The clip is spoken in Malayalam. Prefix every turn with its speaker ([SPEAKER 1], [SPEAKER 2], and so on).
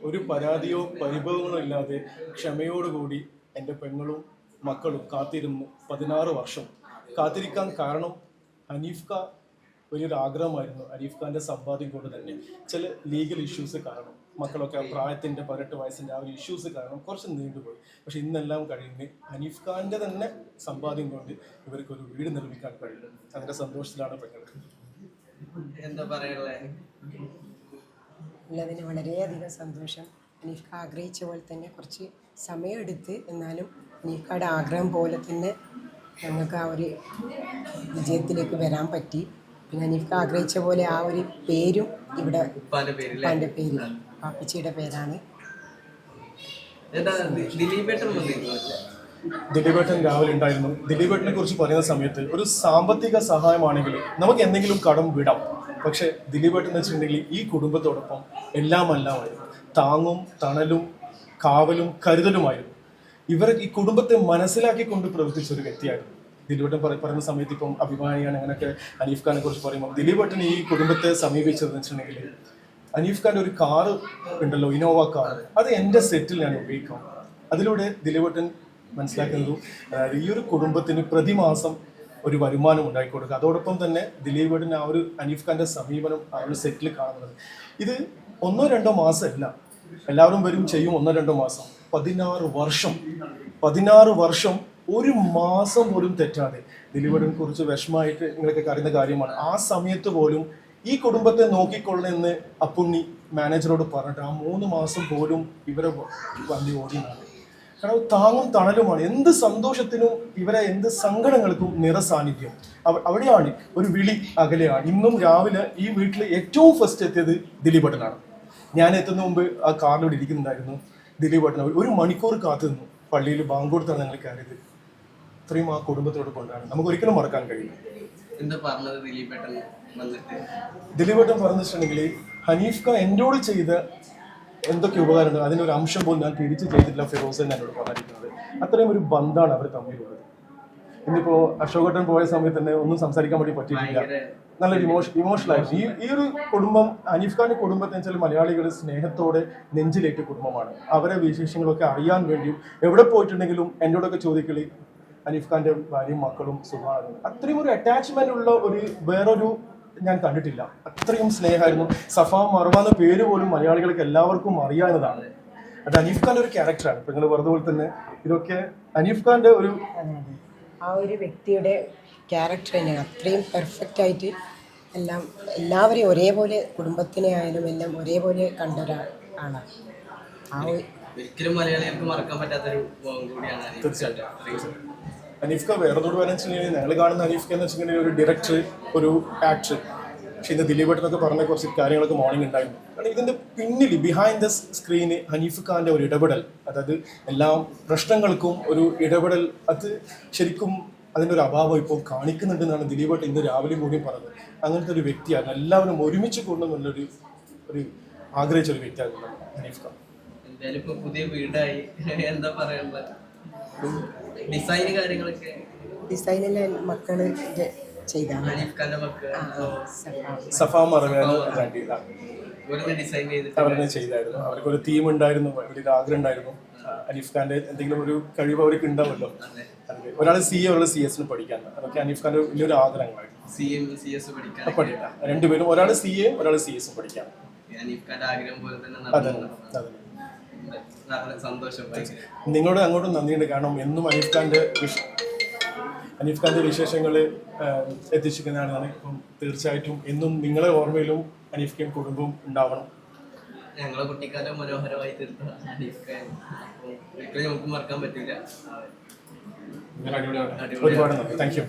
[SPEAKER 1] ഒരു പരാതിയോ പരിഭവങ്ങളോ ഇല്ലാതെ ക്ഷമയോടുകൂടി എൻ്റെ പെങ്ങളും മക്കളും കാത്തിരുന്നു 16 വർഷം. കാത്തിരിക്കാൻ കാരണം ഹനീഫ് ഖാൻ വലിയൊരു ആഗ്രഹമായിരുന്നു. ഹനീഫ് ഖാൻ്റെ സമ്പാദ്യം കൊണ്ട് തന്നെ ചില ലീഗൽ ഇഷ്യൂസ് കാരണം മക്കളൊക്കെ പ്രായത്തിൻ്റെ 18 വയസ്സിൻ്റെ ആ ഒരു ഇഷ്യൂസ് കാരണം കുറച്ച് നീണ്ടുപോയി. പക്ഷെ ഇന്നെല്ലാം കഴിഞ്ഞ് ഹനീഫ് ഖാൻ്റെ തന്നെ സമ്പാദ്യം കൊണ്ട് ഇവർക്കൊരു വീട് നിർമ്മിക്കാൻ കഴിയും. അതിൻ്റെ സന്തോഷത്തിലാണ് പെങ്ങൾ.
[SPEAKER 2] എന്താ പറയാനുള്ളത്?
[SPEAKER 3] ഉള്ളതിന് വളരെയധികം സന്തോഷം. ഹനീഫ് ഖാൻ ആഗ്രഹിച്ച പോലെ തന്നെ കുറച്ച് സമയമെടുത്ത്, എന്നാലും ഹനീഫ് ഖാൻ്റെ ആഗ്രഹം പോലെ തന്നെ ഞങ്ങൾക്ക് ആ ഒരു വിജയത്തിലേക്ക് വരാൻ പറ്റി. പിന്നെ ഹനീഫ് ഖാൻ ആഗ്രഹിച്ച പോലെ ആ ഒരു പേരും ഇവിടെ ഉപ്പാൻ്റെ പേര് പാപ്പച്ചിയുടെ പേരാണ്.
[SPEAKER 1] ദിലീപേട്ടൻ രാവിലെ ഉണ്ടായിരുന്നു. ദിലീപേട്ടനെ കുറിച്ച് പറയുന്ന സമയത്ത് ഒരു സാമ്പത്തിക സഹായമാണെങ്കിലും നമുക്ക് എന്തെങ്കിലും കടം വിടാം. പക്ഷെ ദിലീപേട്ടൻ എന്ന് വെച്ചിട്ടുണ്ടെങ്കിൽ ഈ കുടുംബത്തോടൊപ്പം എല്ലാമായിരുന്നു. താങ്ങും തണലും കാവലും കരുതലുമായിരുന്നു. ഇവർ ഈ കുടുംബത്തെ മനസ്സിലാക്കിക്കൊണ്ട് പ്രവർത്തിച്ച ഒരു വ്യക്തിയായിരുന്നു ദിലീപേട്ടൻ. പറയുന്ന സമയത്ത് ഇപ്പം അഭിമാനിയാണ് അങ്ങനെയൊക്കെ ഹനീഫ് ഖാനെ കുറിച്ച് പറയുമ്പോൾ ദിലീപേട്ടൻ ഈ കുടുംബത്തെ സമീപിച്ചതെന്ന് വെച്ചിട്ടുണ്ടെങ്കിൽ ഹനീഫ് ഖാൻ്റെ ഒരു കാറ് ഉണ്ടല്ലോ, ഇനോവ കാർ, അത് എൻ്റെ സെറ്റിൽ ഞാൻ ഉപയോഗിക്കാം. അതിലൂടെ ദിലീപേട്ടൻ മനസ്സിലാക്കുന്നത് ഈ ഒരു കുടുംബത്തിന് പ്രതിമാസം ഒരു വരുമാനം ഉണ്ടായിക്കൊടുക്കുക. അതോടൊപ്പം തന്നെ ദിലീപേട്ടൻ ആ ഒരു ഹനീഫ് ഖാൻ്റെ സമീപനം ആ ഒരു സെറ്റിൽ കാണുന്നത് ഇത് 1-2 മാസമല്ല, എല്ലാവരും വരും ചെയ്യും 1-2 മാസം, 16 വർഷം ഒരു മാസം പോലും തെറ്റാതെ ദിലീപേട്ടനെ കുറിച്ച് വിഷമമായിട്ട് നിങ്ങളൊക്കെ അറിയുന്ന കാര്യമാണ്. ആ സമയത്ത് പോലും ഈ കുടുംബത്തെ നോക്കിക്കൊള്ളണമെന്ന് അപ്പുണ്ണി മാനേജറോട് പറഞ്ഞിട്ട് ആ 3 മാസം പോലും ഇവരെ വണ്ടി ഓടിയാണ്. കാരണം താങ്ങും തണലുമാണ്. എന്ത് സന്തോഷത്തിനും ഇവരെ എന്ത് സങ്കടങ്ങൾക്കും നിറസാന്നിധ്യം. അവിടെയാണ് ഒരു വിളി അകലെയാണ്. ഇന്നും രാവിലെ ഈ വീട്ടിൽ ഏറ്റവും ഫസ്റ്റ് എത്തിയത് ദിലീപേട്ടനാണ്. ഞാൻ എത്തുന്ന മുമ്പ് ആ കാറിലൂടെ ഇരിക്കുന്നുണ്ടായിരുന്നു. ദിലീപേട്ടൻ 1 മണിക്കൂർ കാത്തു നിന്നു. പള്ളിയിൽ ബാങ്ക് കൊടുത്താണ് ഞങ്ങൾ കയറിയത്. ഇത്രയും ആ കുടുംബത്തോട് കൊണ്ടാണ് നമുക്ക് ഒരിക്കലും മറക്കാൻ കഴിയും. ദിലീപേട്ടൻ പറഞ്ഞിട്ടുണ്ടെങ്കിൽ ഹനീഫ് ഖാൻ എന്നോട് ചെയ്ത എന്തൊക്കെ ഉപകാരമുണ്ട് അതിനൊരു അംശം പോലും ഞാൻ തിരിച്ചു ചെയ്തിട്ടില്ല ഫിറോസ് എന്നോട് പറഞ്ഞിരിക്കുന്നത്. അത്രയും ഒരു ബന്ധമാണ് അവർ തമ്മിലുള്ളത്. ഇന്നിപ്പോ അശോകേട്ടൻ പോയ സമയത്ത് തന്നെ ഒന്നും സംസാരിക്കാൻ വേണ്ടി പറ്റിയിട്ടില്ല. നല്ലൊരു ഇമോഷണലായിട്ട് ഈ ഒരു കുടുംബം, ഹനീഫ് ഖാന്റെ കുടുംബത്തെ വെച്ചാൽ മലയാളികൾ സ്നേഹത്തോടെ നെഞ്ചിലേറ്റ കുടുംബമാണ്. അവരെ വിശേഷങ്ങളൊക്കെ അറിയാൻ വേണ്ടിയും എവിടെ പോയിട്ടുണ്ടെങ്കിലും എന്നോടൊക്കെ ചോദിക്കളി ഹനീഫ് ഖാന്റെ ഭാര്യയും മക്കളും സുഖമാണ്. അത്രയും ഒരു അറ്റാച്ച്മെന്റ് ഉള്ള ഒരു വേറൊരു ഞാൻ കണ്ടിട്ടില്ല. അത്രയും സ്നേഹമായിരുന്നു. സഫ മർവ എന്ന പേര് പോലും മലയാളികൾക്ക് എല്ലാവർക്കും അറിയാവുന്നതാണ്. അത് ഹനീഫ് ഖാന്റെ ഒരു ക്യാരക്ടറാണ്. ഇപ്പൊ നിങ്ങൾ പറഞ്ഞതുപോലെ തന്നെ ഇതൊക്കെ ഹനീഫ് ഖാന്റെ ഒരു
[SPEAKER 3] ആ ഒരു വ്യക്തിയുടെ ക്യാരക്ടർ തന്നെയാണ്. അത്രയും പെർഫെക്റ്റ് ആയിട്ട് എല്ലാവരെയും ഒരേപോലെ, കുടുംബത്തിനെ ആയാലും എല്ലാം ഒരേപോലെ കണ്ട ഒരാളാണ്.
[SPEAKER 2] ഒരിക്കലും മലയാളികൾക്ക് മറക്കാൻ പറ്റാത്തൊരു കൂടിയാണ്
[SPEAKER 1] തീർച്ചയായിട്ടും. ഹനീഫ് ഖാൻ വേറെ തൊട്ട് പറയാൻ വെച്ചിട്ടുണ്ടെങ്കിൽ ഞങ്ങൾ കാണുന്ന ഹനീഫ് ഖാൻ എന്ന് വെച്ചിട്ടുണ്ടെങ്കിൽ ഒരു ഡയറക്ടർ, ഒരു ആക്ടർ. പക്ഷെ ഇന്ന് ദിലീപേട്ടനൊക്കെ പറഞ്ഞ കുറച്ച് കാര്യങ്ങളൊക്കെ മോർണിംഗ് ഉണ്ടായിരുന്നു. കാരണം ഇതിൻ്റെ പിന്നിൽ ബിഹൈൻഡ് ദ സ്ക്രീന് ഹനീഫ് ഖാൻ്റെ ഒരു ഇടപെടൽ, അതായത് എല്ലാ പ്രശ്നങ്ങൾക്കും ഒരു ഇടപെടൽ, അത് ശരിക്കും അതിൻ്റെ ഒരു അഭാവം ഇപ്പോൾ കാണിക്കുന്നുണ്ടെന്നാണ് ദിലീപേട്ടൻ ഇന്ന് രാവിലെ കൂടി പറഞ്ഞത്. അങ്ങനത്തെ ഒരു വ്യക്തിയാണ്. എല്ലാവരും ഒരുമിച്ച് കൊണ്ടുവന്നുള്ളൊരു ആഗ്രഹിച്ചൊരു വ്യക്തിയായിരുന്നു ഹനീഫ് ഖാൻ.
[SPEAKER 2] എന്തായാലും ഇപ്പോൾ പുതിയ വീടായി, എന്താ പറയാനുള്ളത്?
[SPEAKER 3] ഡിസൈനെല്ലാം മക്കള് ചെയ്താണ്.
[SPEAKER 1] സഫ മറവാണ് അവരെ ചെയ്തായിരുന്നു. അവർക്കൊരു തീം ഉണ്ടായിരുന്നു, വലിയൊരു ആഗ്രഹം ഉണ്ടായിരുന്നു. ഹനീഫ് ഖാന്റെ എന്തെങ്കിലും ഒരു കഴിവ് അവർക്ക് ഉണ്ടാവുമല്ലോ. ഒരാൾ CA, ഒരാൾ CS പഠിക്കാൻ. അതൊക്കെ ഹനീഫ് ഖാന്റെ വലിയൊരു ആഗ്രഹങ്ങളായിരുന്നു. പഠിക്കാം രണ്ടുപേരും, ഒരാൾ CA ഒരാൾ CS പഠിക്കാൻ. അതെ. നിങ്ങളോട് അങ്ങോട്ടും നന്ദിയുണ്ട്. കാരണം എന്നും ഹനീഫ് ഖാന്റെ വിശേഷങ്ങൾ എത്തിച്ചിരിക്കുന്നതാണ്. ഇപ്പം തീർച്ചയായിട്ടും എന്നും നിങ്ങളെ ഓർമ്മയിലും ഹനീഫ് ഖാൻ കുടുംബം ഉണ്ടാവണം.
[SPEAKER 2] ഞങ്ങളെ കുട്ടിക്കാലം മനോഹരമായി തീർത്ത ഹനീഫ് ഖാൻ ഒരിക്കലും നമുക്ക് മറക്കാൻ പറ്റില്ല.
[SPEAKER 1] ഒരുപാട് നന്ദി. Thank you.